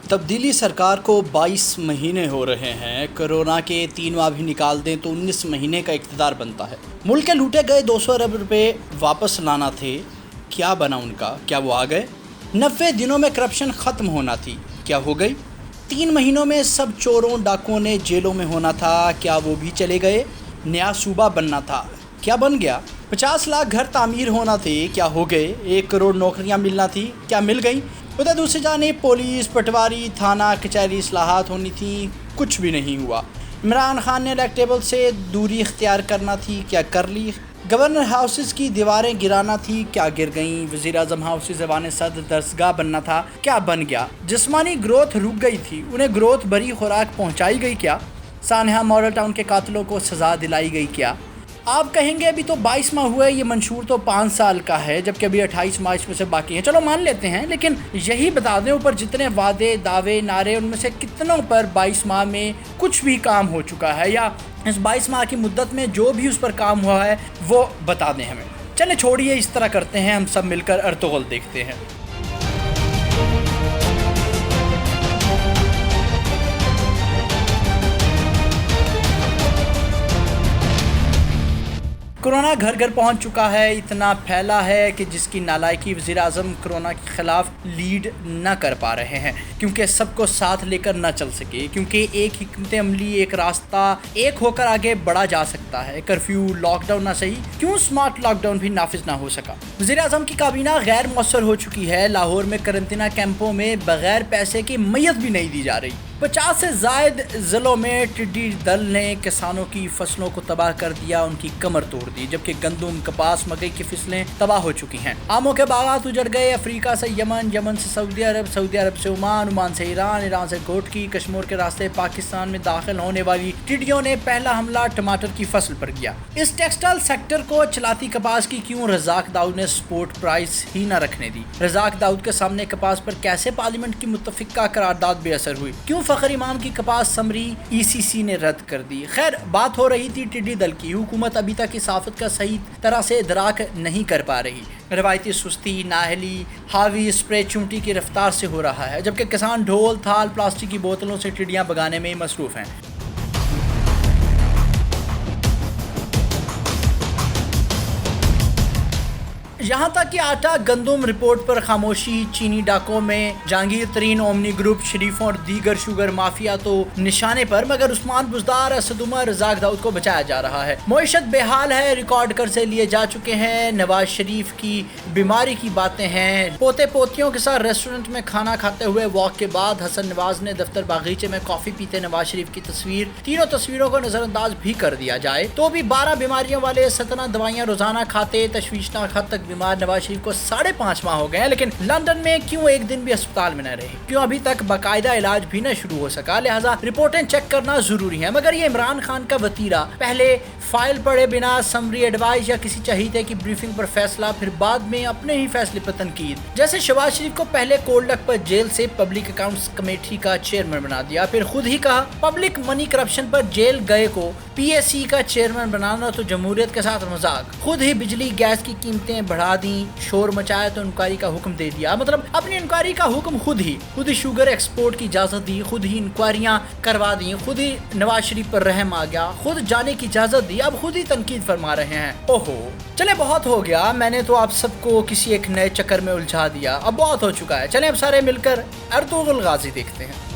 تبدیلی سرکار کو 22 مہینے ہو رہے ہیں، کرونا کے 3 ماہ بھی نکال دیں تو 19 مہینے کا اقتدار بنتا ہے۔ ملک کے لوٹے گئے 200 ارب روپے واپس لانا تھے، کیا بنا ان کا؟ کیا وہ آ گئے؟ 90 دنوں میں کرپشن ختم ہونا تھی، کیا ہو گئی؟ 3 مہینوں میں سب چوروں ڈاکوؤں نے جیلوں میں ہونا تھا، کیا وہ بھی چلے گئے؟ نیا صوبہ بننا تھا، کیا بن گیا؟ 50 لاکھ گھر تعمیر ہونا تھے، کیا ہو گئے؟ 1 کروڑ نوکریاں ملنا تھی، کیا مل گئیں؟ ادھر دوسری جانب پولیس، پٹواری، تھانہ کچہری اصلاحات ہونی تھیں، کچھ بھی نہیں ہوا۔ عمران خان نے الیکٹیبل سے دوری اختیار کرنا تھی، کیا کر لی؟ گورنر ہاؤسز کی دیواریں گرانا تھی، کیا گر گئیں؟ وزیر اعظم ہاؤس زبان صدر درسگاہ بننا تھا، کیا بن گیا؟ جسمانی گروتھ رک گئی تھی، انہیں گروتھ بری خوراک پہنچائی گئی کیا؟ سانحہ ماڈل ٹاؤن کے قاتلوں کو سزا دلائی گئی کیا؟ آپ کہیں گے ابھی تو 22 ماہ ہوئے، یہ منشور تو 5 سال کا ہے، جبکہ ابھی 28 ماہ اس میں سے باقی ہیں۔ چلو مان لیتے ہیں، لیکن یہی بتا دیں اوپر جتنے وعدے، دعوے، نعرے، ان میں سے کتنوں پر 22 ماہ میں کچھ بھی کام ہو چکا ہے، یا اس 22 ماہ کی مدت میں جو بھی اس پر کام ہوا ہے وہ بتا دیں ہمیں۔ چلیں چھوڑیے، اس طرح کرتے ہیں، ہم سب مل کر ارطغرل دیکھتے ہیں۔ کورونا گھر گھر پہنچ چکا ہے، اتنا پھیلا ہے کہ جس کی نالائکی وزیر اعظم کورونا کے خلاف لیڈ نہ کر پا رہے ہیں، کیونکہ سب کو ساتھ لے کر نہ چل سکے، کیونکہ ایک حکمت عملی، ایک راستہ ایک ہو کر آگے بڑھا جا سکتا ہے۔ کرفیو، لاک ڈاؤن نہ صحیح، کیوں اسمارٹ لاک ڈاؤن بھی نافذ نہ ہو سکا؟ وزیر اعظم کی کابینہ غیر مؤثر ہو چکی ہے، لاہور میں قرنطینہ کیمپوں میں بغیر پیسے کی میت بھی نہیں دی جا رہی۔ 50 سے زائد ضلعوں میں ٹڈی دل نے کسانوں کی فصلوں کو تباہ کر دیا، ان کی کمر توڑ دی، جبکہ گندم، کپاس، مکئی کی فصلیں تباہ ہو چکی ہیں۔ آموں کے باغات اجڑ گئے، افریقہ سے یمن، یمن سے سعودی عرب، سعودی عرب سے عمان، عمان سے ایران، ایران سے گھوٹکی، کشمیر کے راستے پاکستان میں داخل ہونے والی ٹڈیوں نے پہلا حملہ ٹماٹر کی فصل پر کیا۔ اس ٹیکسٹائل سیکٹر کو چلاتی کپاس کی کیوں رزاق داؤد نے سپورٹ پرائس ہی نہ رکھنے دی؟ رزاق داؤد کے سامنے کپاس پر کیسے پارلیمنٹ کی متفقہ قرارداد بے اثر ہوئی؟ کیوں فخر امام کی کپاس سمری ای سی سی نے رد کر دی؟ خیر، بات ہو رہی تھی ٹڈی دل کی۔ حکومت ابھی تک اس آفت کا صحیح طرح سے ادراک نہیں کر پا رہی۔ روایتی سستی، نااہلی، ہاوی اسپرے چونٹی کی رفتار سے ہو رہا ہے، جبکہ کسان ڈھول، تھال، پلاسٹک کی بوتلوں سے ٹڈیاں بھگانے میں مصروف ہیں۔ یہاں تک کہ آٹا گندم رپورٹ پر خاموشی، چینی ڈاکوں میں جہانگیر ترین اومنی گروپ، شریفوں اور دیگر شوگر مافیا تو نشانے پر، مگر عثمان بزدار، اسد عمر، رزاق داؤد کو بچایا جا رہا ہے۔ معیشت بے حال ہے، ریکارڈ قرضے لیے جا چکے ہیں، نواز شریف کی بیماری کی باتیں ہیں۔ پوتے پوتیوں کے ساتھ ریسٹورنٹ میں کھانا کھاتے ہوئے واک کے بعد حسن نواز نے دفتر باغیچے میں کافی پیتے نواز شریف کی تصویر، تینوں تصویروں کو نظر انداز بھی کر دیا جائے تو بھی 12 بیماریوں والے 17 دوائیاں روزانہ کھاتے تشویشناک حد تک بیمار نواز شریف کو 5.5 ماہ ہو گئے ہیں، لیکن لندن میں کیوں ایک دن بھی اسپتال میں نہ رہے؟ کیوں ابھی تک باقاعدہ علاج بھی نہ شروع ہو سکا؟ لہٰذا رپورٹیں چیک کرنا ضروری ہے، مگر یہ عمران خان کا وتیرہ، پہلے فائل پڑھے بنا سمری ایڈوائز یا کسی چہیتے کی بریفنگ پر فیصلہ، پھر بعد میں اپنے ہی فیصلے پر تنقید، جیسے شہباز شریف کو پہلے کولڈ ڈک پر جیل سے پبلک اکاؤنٹس کمیٹی کا چیئرمین بنا دیا، پھر خود ہی کہا پبلک منی کرپشن پر جیل گئے کو پی ایس سی کا چیئرمین بنانا تو جمہوریت کے ساتھ مذاق، خود ہی بجلی گیس کی قیمتیں بڑھا دیں، شور مچایا تو انکوائری کا حکم دے دیا، مطلب اپنی انکوائری کا حکم خود ہی شوگر ایکسپورٹ کی اجازت دی، خود ہی انکوائریاں کروا دیں، خود ہی نواز شریف پر رحم آ گیا، خود جانے کی اجازت دی، اب خود ہی تنقید فرما رہے ہیں۔ اوہو، چلے بہت ہو گیا، میں نے تو آپ سب کو کسی ایک نئے چکر میں الجھا دیا، اب بہت ہو چکا ہے، چلیں اب سارے مل کر ارطغرل غازی دیکھتے ہیں۔